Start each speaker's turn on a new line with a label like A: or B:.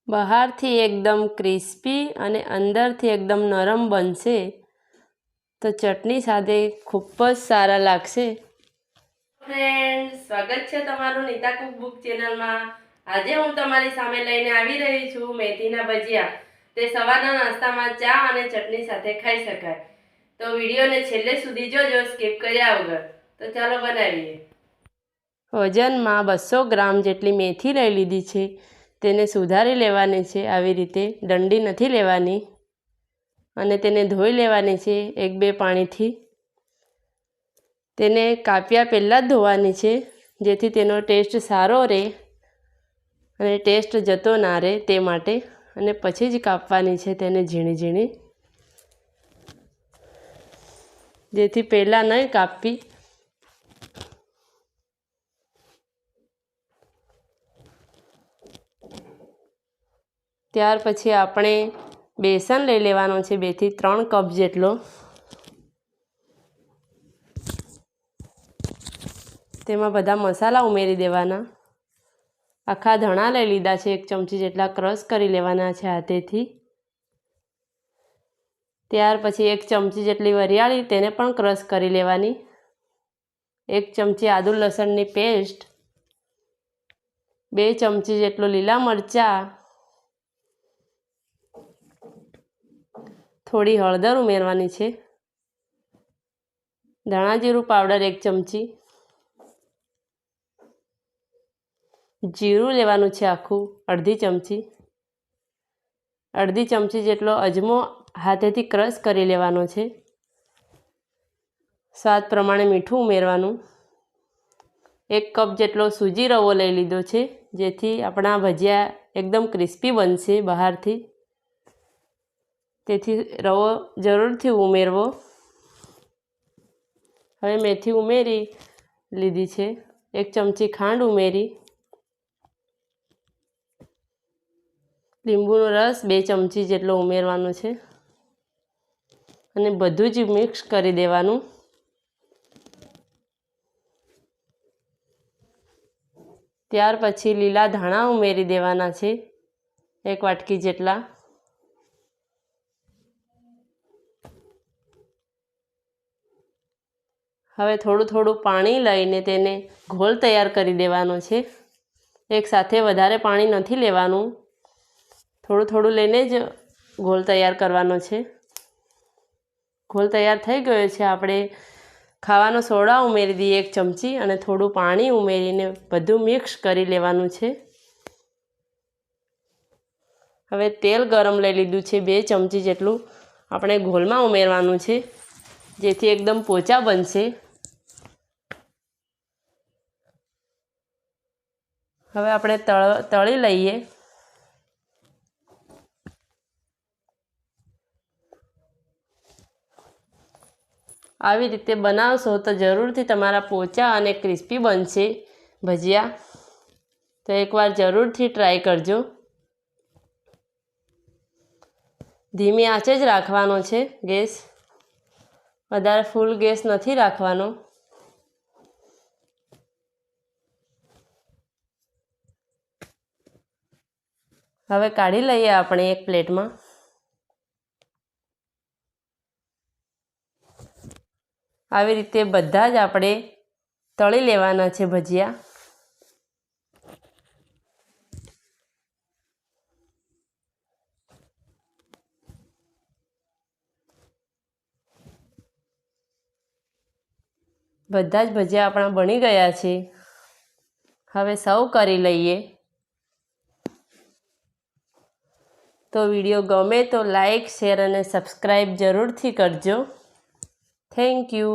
A: બહારથી એકદમ ક્રિસ્પી અને અંદરથી એકદમ નરમ બનશે તો ચટણી સાથે ખૂબ જ સારા લાગશે। ફ્રેન્ડ્સ, સ્વાગત છે તમારું નીતા કુક બુક ચેનલમાં। આજે હું તમારી સામે લઈને આવી રહી છું મેથીના ભજીયા। તે સવારના નાસ્તામાં ચા અને ચટણી સાથે ખાઈ શકાય। તો વિડીયોને છેલ્લે સુધી જોજો, સ્કીપ કર્યા વગર। તો ચાલો બનાવીએ। વજનમાં 200 ગ્રામ જેટલી મેથી લઈ લીધી છે। તેને સુધારી લેવાની છે। આવી રીતે ડંડી નથી લેવાની અને તેને ધોઈ લેવાની છે 1-2 પાણીથી। તેને કાપ્યા પહેલાં જ ધોવાની છે જેથી તેનો ટેસ્ટ સારો રહે અને ટેસ્ટ જતો ના રહે તે માટે, અને પછી જ કાપવાની છે તેને ઝીણી ઝીણી, જેથી પહેલાં નહીં કાપવી। ત્યાર પછી આપણે બેસન લઈ લેવાનો છે 2 થી 3 કપ જેટલો। તેમાં બધા મસાલા ઉમેરી દેવાના। આખા ધાણા લઈ લીધા છે 1 ચમચી જેટલા, ક્રશ કરી લેવાના છે હાથેથી। ત્યાર પછી 1 ચમચી જેટલી વરિયાળી, તેને પણ ક્રશ કરી લેવાની। 1 ચમચી આદુ લસણની પેસ્ટ, 2 ચમચી જેટલો લીલા મરચાં, થોડી હળદર ઉમેરવાની છે, ધાણા જીરું પાવડર 1 ચમચી, જીરું લેવાનું છે આખું અડધી ચમચી, અડધી ચમચી જેટલો અજમો હાથેથી ક્રશ કરી લેવાનો છે, સ્વાદ પ્રમાણે મીઠું ઉમેરવાનું। 1 કપ જેટલો સૂજી રવો લઈ લીધો છે જેથી આપણા ભજીયા એકદમ ક્રિસ્પી બનશે બહારથી, તેથી રવો જરૂરથી ઉમેરવો। હવે મેથી ઉમેરી લીધી છે, 1 ચમચી ખાંડ ઉમેરી, લીંબુનો રસ 2 ચમચી જેટલો ઉમેરવાનો છે અને બધું જ મિક્સ કરી દેવાનું। ત્યાર પછી લીલા ધાણા ઉમેરી દેવાના છે 1 વાટકી જેટલા। હવે થોડું થોડું પાણી લઈને તેને ઘોલ તૈયાર કરી દેવાનો છે। એકસાથે વધારે પાણી નથી લેવાનું, થોડું થોડું લઈને જ ઘોલ તૈયાર કરવાનો છે। ઘોલ તૈયાર થઈ ગયો છે। આપણે ખાવાનો સોડા ઉમેરી દઈએ 1 ચમચી અને થોડું પાણી ઉમેરીને બધું મિક્સ કરી લેવાનું છે। હવે તેલ ગરમ લઈ લીધું છે 2 ચમચી જેટલું, આપણે ઘોલમાં ઉમેરવાનું છે જેથી એકદમ પોચા બનશે। હવે આપણે તળી લઈએ। આવી રીતે બનાવશો તો જરૂરથી તમારા પોચા અને ક્રિસ્પી બનશે ભજીયા। તો એકવાર જરૂરથી ટ્રાય કરજો। ધીમી આંચે જ રાખવાનો છે ગેસ, વધારે ફૂલ ગેસ નથી રાખવાનો। હવે કાઢી લઈએ આપણે એક પ્લેટમાં। આવી રીતે બધા જ આપણે તળી લેવાના છે ભજીયા। બધા જ ભજીયા આપણા બની ગયા છે। હવે સર્વ કરી લઈએ। તો વિડીયો ગમે તો લાઈક, શેર અને સબસ્ક્રાઈબ જરૂરથી કરજો। Thank you.